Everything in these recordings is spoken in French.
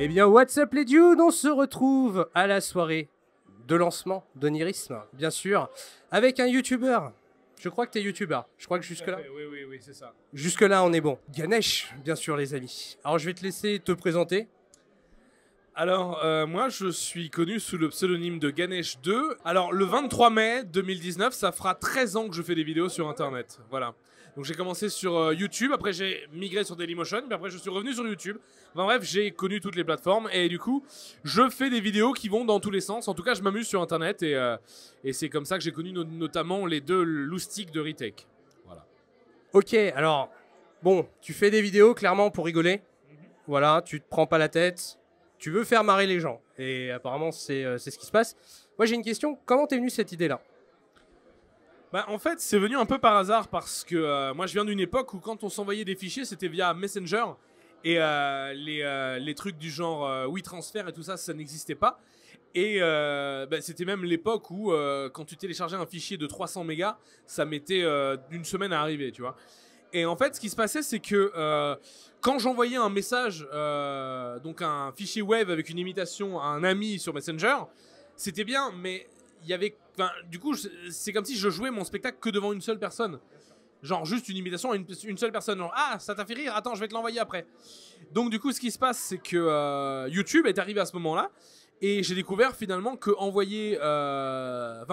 Eh bien, what's up les dudes, on se retrouve à la soirée de lancement d'Onirisme, bien sûr, avec un youtubeur. Je crois que t'es youtubeur, je crois que jusque-là... Oui, c'est ça. Jusque-là, on est bon. Ganesh, bien sûr, les amis. Alors, je vais te laisser te présenter. Alors, moi, je suis connu sous le pseudonyme de Ganesh2. Alors, le 23 mai 2019, ça fera 13 ans que je fais des vidéos sur Internet. Voilà. Donc, j'ai commencé sur YouTube, après j'ai migré sur Dailymotion, puis après je suis revenu sur YouTube. Enfin bref, j'ai connu toutes les plateformes, et du coup, je fais des vidéos qui vont dans tous les sens. En tout cas, je m'amuse sur Internet, et c'est comme ça que j'ai connu notamment les deux loustiques de Retake. Voilà. Ok, alors, bon, tu fais des vidéos clairement pour rigoler. Voilà, tu te prends pas la tête. Tu veux faire marrer les gens. Et apparemment, c'est ce qui se passe. Moi, j'ai une question. Comment t'es venu cette idée-là? Bah, en fait, c'est venu un peu par hasard parce que moi, je viens d'une époque où quand on s'envoyait des fichiers, c'était via Messenger. Et les trucs du genre WeTransfer et tout ça, ça n'existait pas. Et bah, c'était même l'époque où quand tu téléchargeais un fichier de 300 mégas, ça mettait une semaine à arriver, tu vois. Et en fait, ce qui se passait, c'est que quand j'envoyais un message, donc un fichier web avec une imitation à un ami sur Messenger, c'était bien, mais il y avait... Enfin, du coup, c'est comme si je jouais mon spectacle que devant une seule personne. Genre juste une imitation à une seule personne. Genre, ah, ça t'a fait rire, attends, je vais te l'envoyer après. Donc du coup, ce qui se passe, c'est que YouTube est arrivé à ce moment-là. Et j'ai découvert finalement que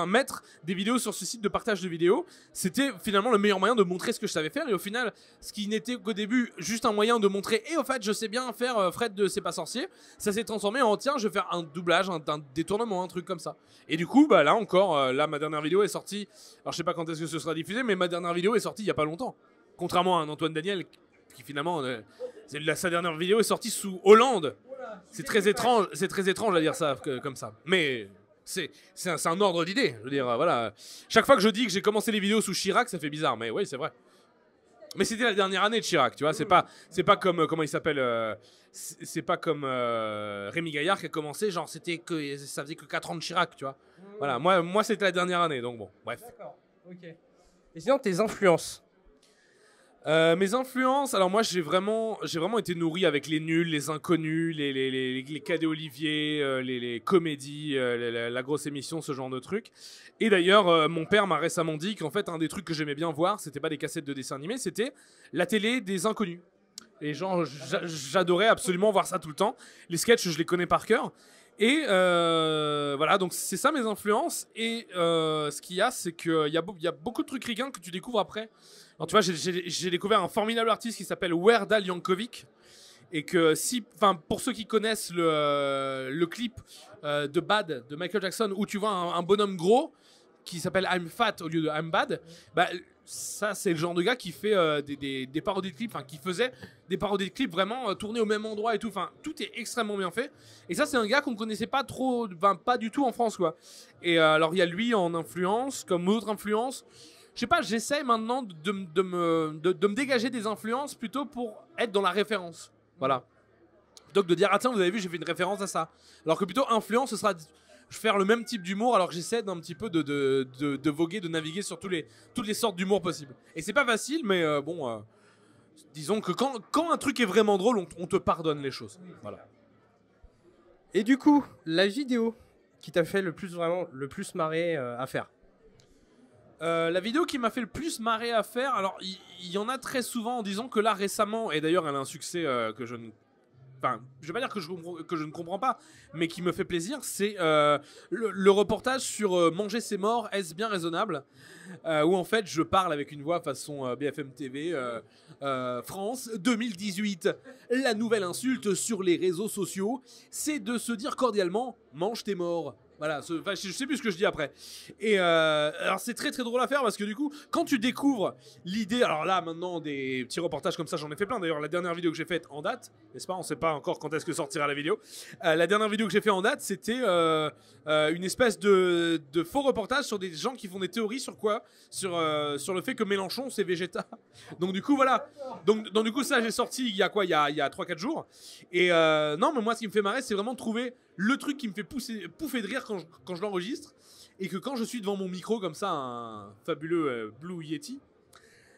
mettre des vidéos sur ce site de partage de vidéos, c'était finalement le meilleur moyen de montrer ce que je savais faire. Et au final, ce qui n'était qu'au début juste un moyen de montrer, et au fait, je sais bien faire Fred de C'est pas sorcier, ça s'est transformé en tiens, je vais faire un doublage, un détournement, un truc comme ça. Et du coup, bah là encore, là ma dernière vidéo est sortie. Alors je sais pas quand est-ce que ce sera diffusé, mais ma dernière vidéo est sortie il y a pas longtemps. Contrairement à un Antoine Daniel qui finalement, sa dernière vidéo est sortie sous Hollande. C'est très étrange à dire ça comme ça. Mais c'est un ordre d'idée. Je veux dire, voilà. Chaque fois que je dis que j'ai commencé les vidéos sous Chirac, ça fait bizarre. Mais oui, c'est vrai. Mais c'était la dernière année de Chirac, tu vois. C'est pas comme comment il s'appelle. C'est pas comme Rémi Gaillard qui a commencé. Genre, ça faisait que 4 ans de Chirac, tu vois. Voilà. Moi, c'était la dernière année. Donc bon, bref. D'accord. Ok. Et sinon, tes influences? Mes influences, alors moi j'ai vraiment été nourri avec les nuls, les inconnus, les cadets Olivier, les comédies, la grosse émission, ce genre de trucs. Et d'ailleurs, mon père m'a récemment dit qu'en fait un des trucs que j'aimais bien voir, c'était pas des cassettes de dessins animés, c'était la télé des inconnus. Et genre j'adorais absolument voir ça tout le temps. Les sketchs, je les connais par cœur. Et voilà, donc c'est ça mes influences. Et ce qu'il y a, c'est qu'il y a beaucoup de trucs ricains que tu découvres après. Alors tu vois, j'ai découvert un formidable artiste qui s'appelle Werdal Yankovic. Et que pour ceux qui connaissent le clip de Bad de Michael Jackson, où tu vois un bonhomme gros qui s'appelle I'm Fat au lieu de I'm Bad, bah ça c'est le genre de gars qui fait des parodies de clips, enfin qui faisait des parodies de clips vraiment tournées au même endroit et tout, enfin tout est extrêmement bien fait. Et ça c'est un gars qu'on connaissait pas trop, pas du tout en France quoi. Et alors il y a lui en influence, comme autre influence. Je sais pas, j'essaie maintenant de me dégager des influences plutôt pour être dans la référence. Voilà. Donc de dire, ah tiens, vous avez vu, j'ai fait une référence à ça. Alors que plutôt influence, ce sera faire le même type d'humour, alors que j'essaie d'un petit peu de voguer, de naviguer sur toutes les sortes d'humour possibles. Et c'est pas facile, mais bon, disons que quand un truc est vraiment drôle, on te pardonne les choses. Voilà. Et du coup, la vidéo qui t'a fait le plus marrer à faire? La vidéo qui m'a fait le plus marrer à faire, alors il y en a très souvent, disons que là récemment, et d'ailleurs elle a un succès que je ne... Enfin, je vais pas dire que je ne comprends pas, mais qui me fait plaisir, c'est le reportage sur Manger c'est mort, est-ce bien raisonnable, où en fait je parle avec une voix façon BFM TV, France 2018. La nouvelle insulte sur les réseaux sociaux, c'est de se dire cordialement mange t'es mort. Voilà, je sais plus ce que je dis après. Et alors c'est très très drôle à faire parce que du coup, quand tu découvres l'idée, alors là maintenant des petits reportages comme ça, j'en ai fait plein. D'ailleurs, la dernière vidéo que j'ai faite en date, n'est-ce pas? On sait pas encore quand est-ce que sortira la vidéo. La dernière vidéo que j'ai fait en date, c'était une espèce de faux reportage sur des gens qui font des théories sur quoi? Sur le fait que Mélenchon c'est végéta. Donc du coup voilà. Donc du coup ça j'ai sorti il y a 3-4 jours. Et non mais moi ce qui me fait marrer c'est vraiment de trouver le truc qui me fait pouffer de rire quand je l'enregistre, et que quand je suis devant mon micro comme ça, un fabuleux Blue Yeti,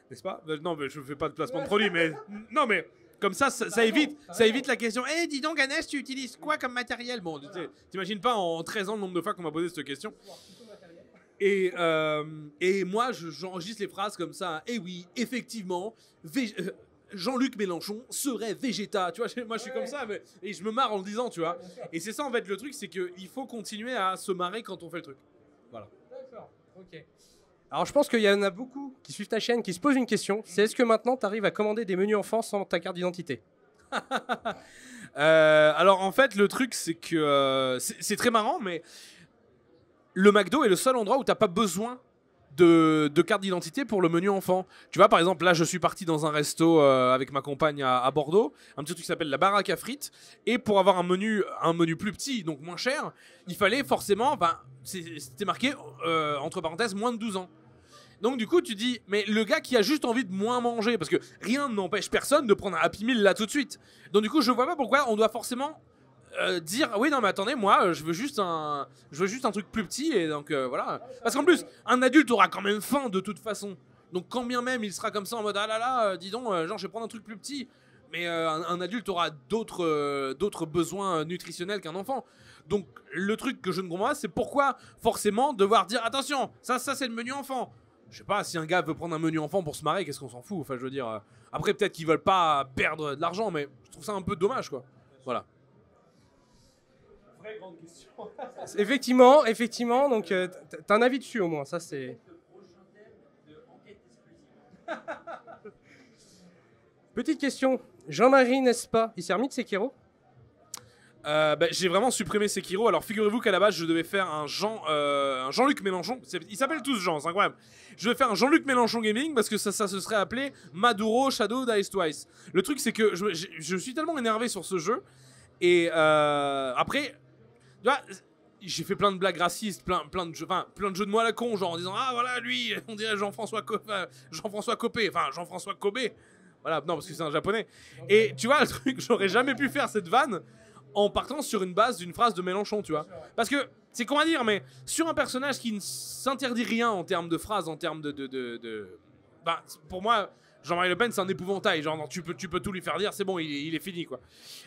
n'est-ce pas? Non mais je fais pas de placement de produit, mais non mais Comme ça évite la question. Eh, dis donc, Ganesh, tu utilises quoi comme matériel? Bon, t'imagines pas en 13 ans le nombre de fois qu'on m'a posé cette question. Et moi, j'enregistre les phrases comme ça. Eh oui, effectivement, Jean-Luc Mélenchon serait végéta. Tu vois, moi, je suis comme ça, et je me marre en le disant, tu vois. Et c'est ça, en fait, le truc, c'est qu'il faut continuer à se marrer quand on fait le truc. Voilà. D'accord, ok. Alors, je pense qu'il y en a beaucoup qui suivent ta chaîne, qui se posent une question. C'est est-ce que maintenant, tu arrives à commander des menus enfants sans ta carte d'identité? Alors, en fait, le truc, c'est que c'est très marrant, mais le McDo est le seul endroit où t'as pas besoin de carte d'identité pour le menu enfant. Tu vois, par exemple, là, je suis parti dans un resto avec ma compagne à Bordeaux, un petit truc qui s'appelle la baraque à frites, et pour avoir un menu plus petit, donc moins cher, il fallait forcément, c'était marqué, entre parenthèses, moins de 12 ans. Donc du coup, tu dis, mais le gars qui a juste envie de moins manger, parce que rien n'empêche personne de prendre un Happy Meal là tout de suite. Donc du coup, je vois pas pourquoi on doit forcément dire oui non mais attendez, moi je veux juste un truc plus petit, et donc voilà, parce qu'en plus un adulte aura quand même faim de toute façon, donc quand bien même il sera comme ça en mode ah là là dis donc genre je vais prendre un truc plus petit, mais un adulte aura d'autres besoins nutritionnels qu'un enfant. Donc le truc que je ne comprends pas, c'est pourquoi forcément devoir dire attention, ça c'est le menu enfant. Je sais pas, si un gars veut prendre un menu enfant pour se marrer, qu'est-ce qu'on s'en fout, enfin je veux dire, après peut-être qu'ils veulent pas perdre de l'argent, mais je trouve ça un peu dommage quoi. Voilà. Vraie grande question. Effectivement, donc t'as un avis dessus au moins, ça c'est... Petite question, Jean-Marie, n'est-ce pas, il s'est remis de Sekiro? J'ai vraiment supprimé Sekiro. Alors figurez-vous qu'à la base je devais faire un Jean-Luc Mélenchon. Ils s'appellent tous Jean, c'est incroyable. Je vais faire un Jean-Luc Mélenchon Gaming parce que ça se serait appelé Maduro Shadow Dice Twice. Le truc c'est que je suis tellement énervé sur ce jeu. Et après, tu vois, j'ai fait plein de blagues racistes, plein de jeux de mots à la con, genre en disant ah voilà lui, on dirait Jean-François Copé, enfin Jean-François Cobé. Voilà, non parce que c'est un japonais. Et tu vois le truc, j'aurais jamais pu faire cette vanne en partant sur une base d'une phrase de Mélenchon, tu vois. Parce que, c'est con à dire, mais sur un personnage qui ne s'interdit rien en termes de phrases, en termes pour moi, Jean-Marie Le Pen, c'est un épouvantail. Genre, non, tu peux tout lui faire dire, c'est bon, il est fini, quoi.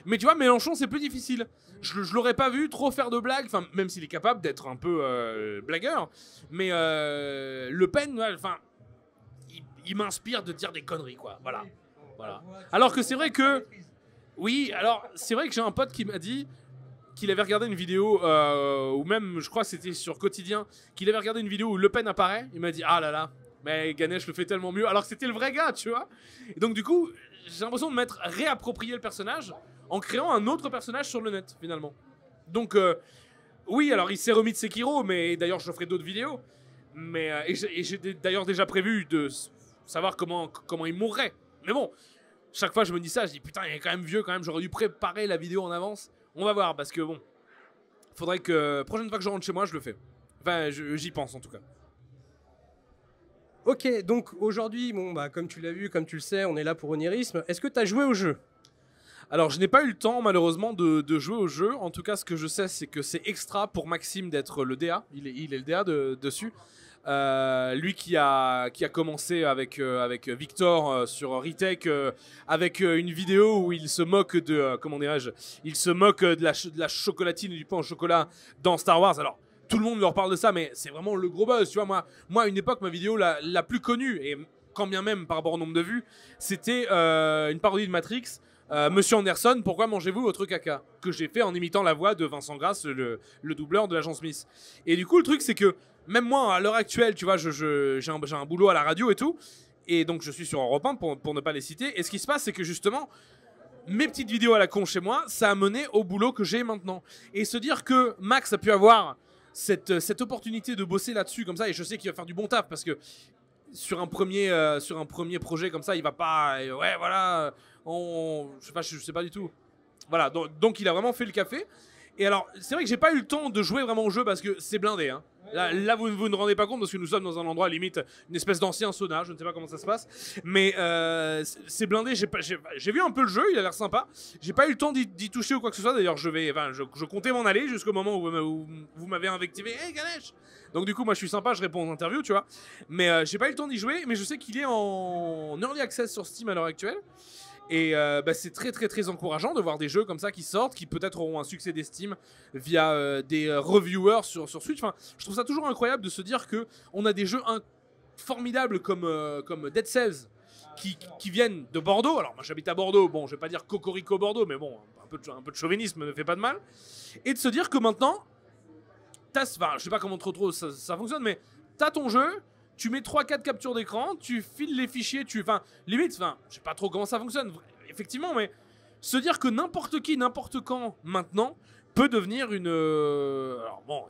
Mais tu vois, Mélenchon, c'est plus difficile. Je l'aurais pas vu trop faire de blagues, enfin, même s'il est capable d'être un peu blagueur. Mais Le Pen, enfin, il m'inspire de dire des conneries, quoi. Voilà. Alors que c'est vrai que... Oui, alors c'est vrai que j'ai un pote qui m'a dit qu'il avait regardé une vidéo, ou même je crois que c'était sur Quotidien, qu'il avait regardé une vidéo où Le Pen apparaît. Il m'a dit ah là là, mais Ganesh le fait tellement mieux, alors que c'était le vrai gars, tu vois. Et donc du coup, j'ai l'impression de m'être réapproprié le personnage en créant un autre personnage sur le net finalement. Donc oui, alors il s'est remis de Sekiro, mais d'ailleurs je ferai d'autres vidéos. Mais et j'ai d'ailleurs déjà prévu de savoir comment il mourrait. Mais bon. Chaque fois je me dis ça, je dis putain il est quand même vieux quand même, j'aurais dû préparer la vidéo en avance. On va voir parce que bon, faudrait que prochaine fois que je rentre chez moi je le fais. Enfin j'y pense en tout cas. Ok, donc aujourd'hui, bon bah comme tu l'as vu, comme tu le sais, on est là pour Onirisme. Est-ce que tu as joué au jeu? Alors je n'ai pas eu le temps malheureusement de jouer au jeu. En tout cas ce que je sais c'est que c'est extra pour Maxime d'être le DA. Il est le DA dessus. Lui qui a commencé avec Victor sur Retech avec une vidéo où il se moque de comment dirais-je, il se moque de la chocolatine et du pain au chocolat dans Star Wars. Alors tout le monde leur parle de ça, mais c'est vraiment le gros buzz, tu vois. Moi à une époque ma vidéo la plus connue, et quand bien même par rapport au nombre de vues, c'était une parodie de Matrix. Monsieur Anderson, pourquoi mangez-vous votre caca? Que j'ai fait en imitant la voix de Vincent Grasse, le doubleur de l'agent Smith. Et du coup le truc c'est que même moi, à l'heure actuelle, tu vois, j'ai un boulot à la radio et tout. Et donc, je suis sur Europe 1 pour ne pas les citer. Et ce qui se passe, c'est que justement, mes petites vidéos à la con chez moi, ça a mené au boulot que j'ai maintenant. Et se dire que Max a pu avoir cette opportunité de bosser là-dessus comme ça, et je sais qu'il va faire du bon taf parce que sur un premier projet comme ça, il va pas... ouais, voilà, je sais pas du tout. Voilà, donc il a vraiment fait le café. Et alors, c'est vrai que j'ai pas eu le temps de jouer vraiment au jeu parce que c'est blindé, hein. Là vous ne rendez pas compte parce que nous sommes dans un endroit limite une espèce d'ancien sauna, je ne sais pas comment ça se passe, mais c'est blindé. J'ai vu un peu le jeu, il a l'air sympa. J'ai pas eu le temps d'y toucher ou quoi que ce soit. D'ailleurs je comptais m'en aller jusqu'au moment où vous m'avez invectivé. Hey Ganesh. Donc du coup moi je suis sympa, je réponds aux interviews, tu vois. Mais j'ai pas eu le temps d'y jouer, mais je sais qu'il est en early access sur Steam à l'heure actuelle. Et c'est très très très encourageant de voir des jeux comme ça qui sortent, qui peut-être auront un succès d'estime via des reviewers sur Switch. Enfin, je trouve ça toujours incroyable de se dire que on a des jeux formidables comme Dead Cells qui viennent de Bordeaux. Alors moi j'habite à Bordeaux, bon je vais pas dire Cocorico Bordeaux, mais bon un peu de chauvinisme ne fait pas de mal. Et de se dire que maintenant, enfin, je sais pas comment trop ça fonctionne, mais t'as ton jeu, tu mets 3-4 captures d'écran, tu files les fichiers, limite, je sais pas trop comment ça fonctionne, effectivement, mais se dire que n'importe qui, n'importe quand, maintenant, peut devenir une... alors bon,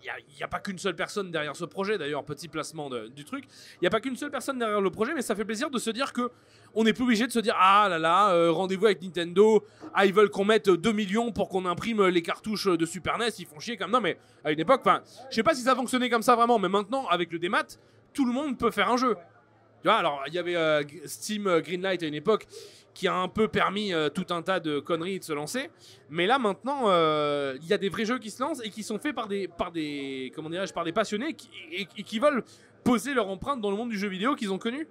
il n'y a pas qu'une seule personne derrière ce projet, d'ailleurs, petit placement du truc. Il n'y a pas qu'une seule personne derrière le projet, mais ça fait plaisir de se dire que on n'est plus obligé de se dire ah là là, rendez-vous avec Nintendo, ils veulent qu'on mette 2 millions pour qu'on imprime les cartouches de Super NES, ils font chier comme... Non, mais à une époque, je sais pas si ça fonctionnait comme ça vraiment, mais maintenant, avec le démat, tout le monde peut faire un jeu. Tu vois, alors, il y avait Steam Greenlight à une époque qui a un peu permis tout un tas de conneries de se lancer. Mais là, maintenant, il y a des vrais jeux qui se lancent et qui sont faits par des passionnés qui veulent poser leur empreinte dans le monde du jeu vidéo qu'ils ont connu.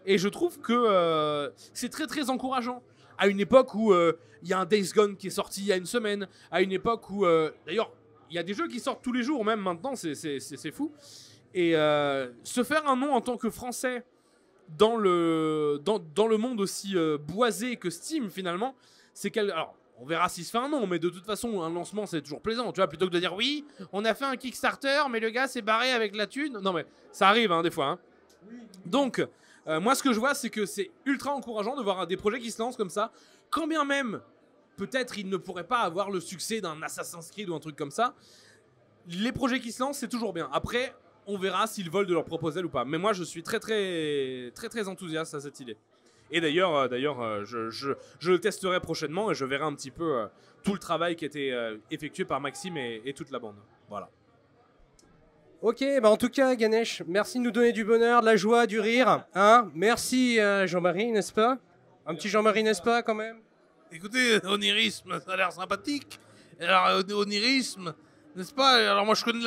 Et je trouve que c'est très, très encourageant. À une époque où il y a un Days Gone qui est sorti il y a une semaine. À une époque où, d'ailleurs, il y a des jeux qui sortent tous les jours, même maintenant, c'est fou. Et se faire un nom en tant que Français dans le monde aussi boisé que Steam finalement, alors on verra s'il se fait un nom, mais de toute façon un lancement c'est toujours plaisant, tu vois, plutôt que de dire oui on a fait un Kickstarter mais le gars s'est barré avec la thune. Non mais ça arrive des fois hein. Donc moi ce que je vois c'est que c'est ultra encourageant de voir des projets qui se lancent comme ça, quand bien même peut-être ils ne pourraient pas avoir le succès d'un Assassin's Creed ou un truc comme ça. Les projets qui se lancent c'est toujours bien. Après on verra s'ils volent de leur propre aile ou pas. Mais moi, je suis très, très, très, très enthousiaste à cette idée. Et d'ailleurs, je le testerai prochainement et je verrai un petit peu tout le travail qui a été effectué par Maxime et toute la bande. Voilà. Ok, en tout cas, Ganesh, merci de nous donner du bonheur, de la joie, du rire. Hein, merci Jean-Marie, n'est-ce pas? Un petit Jean-Marie, n'est-ce pas, quand même? Écoutez, onirisme, ça a l'air sympathique. Alors, onirisme... N'est-ce pas? Alors moi je connais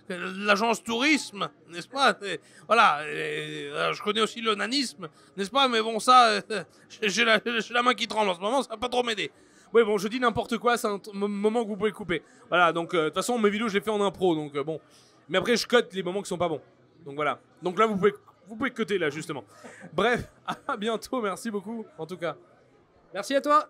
l'agence tourisme, n'est-ce pas? Voilà, je connais aussi le nanisme, n'est-ce pas? Mais bon ça, j'ai la main qui tremble en ce moment, ça va pas trop m'aider. Ouais bon, je dis n'importe quoi, c'est un moment que vous pouvez couper. Voilà, donc de toute façon mes vidéos je les fais en impro, donc bon. Mais après je cut les moments qui sont pas bons. Donc voilà. Donc là vous pouvez cutter là justement. Bref, à bientôt, merci beaucoup en tout cas. Merci à toi.